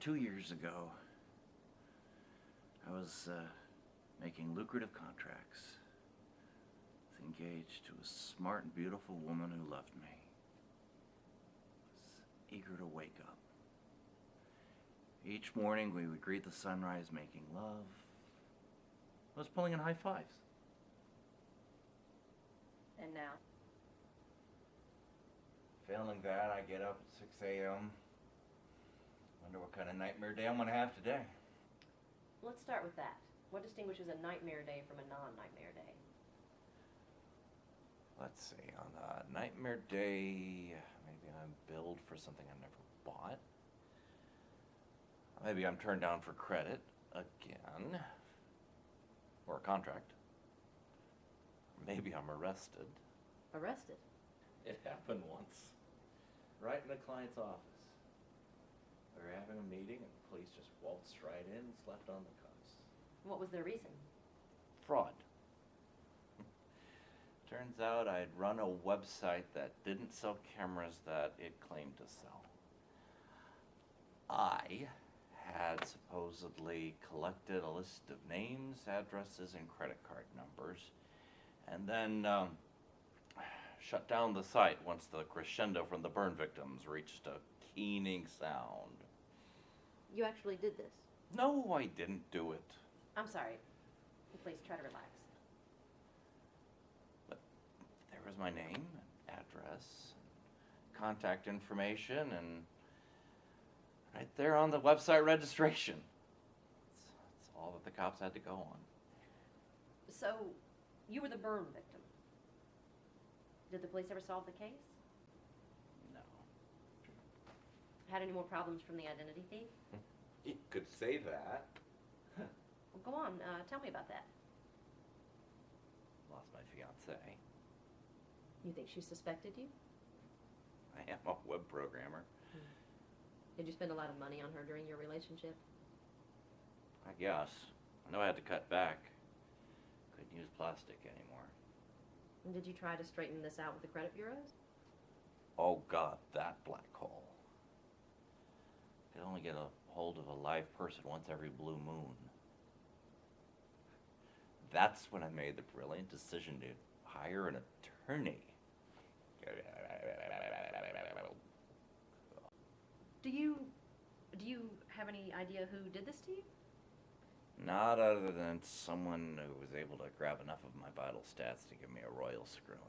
2 years ago, I was making lucrative contracts. I was engaged to a smart and beautiful woman who loved me. I was eager to wake up. Each morning we would greet the sunrise making love. I was pulling in high fives. And now? Failing that, I get up at 6 a.m. Wonder what kind of nightmare day I'm going to have today. Let's start with that. What distinguishes a nightmare day from a non-nightmare day? Let's see, on a nightmare day, maybe I'm billed for something I never bought. Maybe I'm turned down for credit again, or a contract. Maybe I'm arrested. Arrested? It happened once, right in the client's office. We were having a meeting and the police just waltzed right in and slept on the cuffs. What was their reason? Fraud. Turns out I'd run a website that didn't sell cameras that it claimed to sell. I had supposedly collected a list of names, addresses, and credit card numbers, and then shut down the site once the crescendo from the burn victims reached a keening sound. You actually did this? No, I didn't do it. I'm sorry. Please try to relax. But there was my name, address, contact information, and right there on the website registration. That's all that the cops had to go on. So, you were the burn victim. Did the police ever solve the case? No. Had any more problems from the identity thief? You could say that. Well, go on. Tell me about that. Lost my fiancée. You think she suspected you? I am a web programmer. Did you spend a lot of money on her during your relationship? I guess. I know I had to cut back. Couldn't use plastic anymore. And did you try to straighten this out with the credit bureaus? Oh God, that black hole. Could only get a hold of a live person once every blue moon. That's when I made the brilliant decision to hire an attorney. Do you have any idea who did this to you? Not other than someone who was able to grab enough of my vital stats to give me a royal screwing.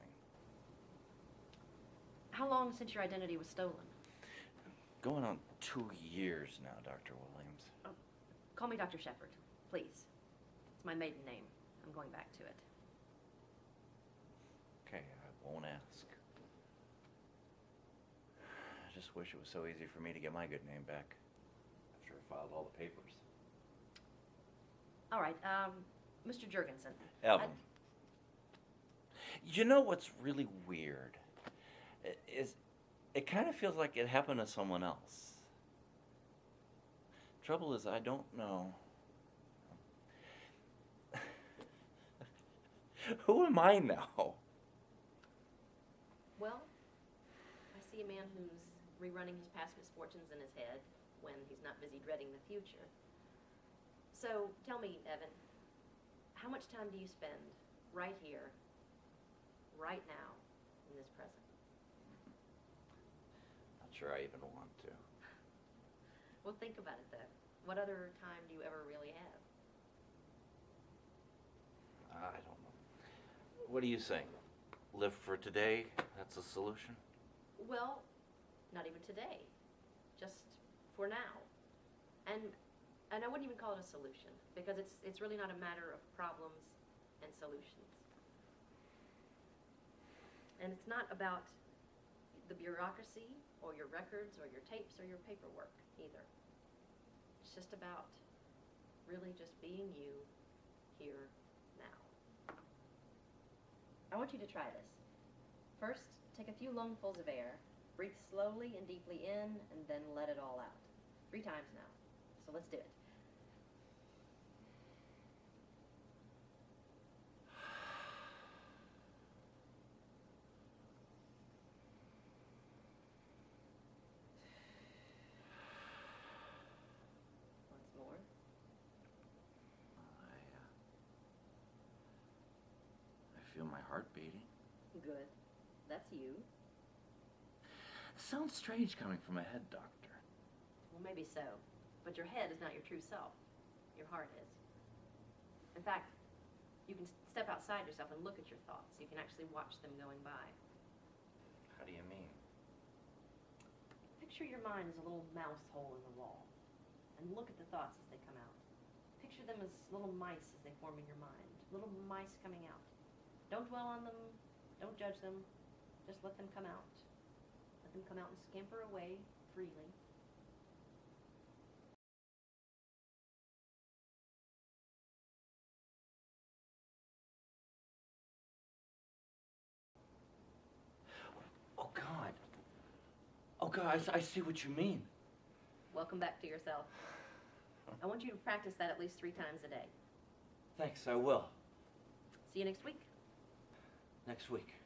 How long since your identity was stolen? Going on 2 years now, Dr. Williams. Oh, call me Dr. Shepard, please. It's my maiden name. I'm going back to it. Okay, I won't ask. I just wish it was so easy for me to get my good name back after I filed all the papers. All right, Mr. Jurgenson. Evan. You know what's really weird? It kind of feels like it happened to someone else. Trouble is, I don't know. Who am I now? Well, I see a man who's rerunning his past misfortunes in his head when he's not busy dreading the future. So, tell me, Evan, how much time do you spend right here, right now, in this present? Not sure I even want to. Well, think about it, though. What other time do you ever really have? I don't know. What do you think? Live for today? That's a solution? Well, not even today. Just for now. And I wouldn't even call it a solution, because it's really not a matter of problems and solutions. And it's not about the bureaucracy, or your records, or your tapes, or your paperwork, either. It's just about really just being you, here, now. I want you to try this. First, take a few lungfuls of air, breathe slowly and deeply in, and then let it all out. 3 times now. So let's do it. my heart beating. Good. That's you. Sounds strange coming from a head doctor. Well, maybe so. But your head is not your true self. Your heart is. In fact, you can step outside yourself and look at your thoughts. You can actually watch them going by. How do you mean? Picture your mind as a little mouse hole in the wall. And look at the thoughts as they come out. Picture them as little mice as they form in your mind. Little mice coming out. Don't dwell on them. Don't judge them. Just let them come out. Let them come out and scamper away freely. Oh, God. Oh, God, I see what you mean. Welcome back to yourself. I want you to practice that at least 3 times a day. Thanks, I will. See you next week. Next week.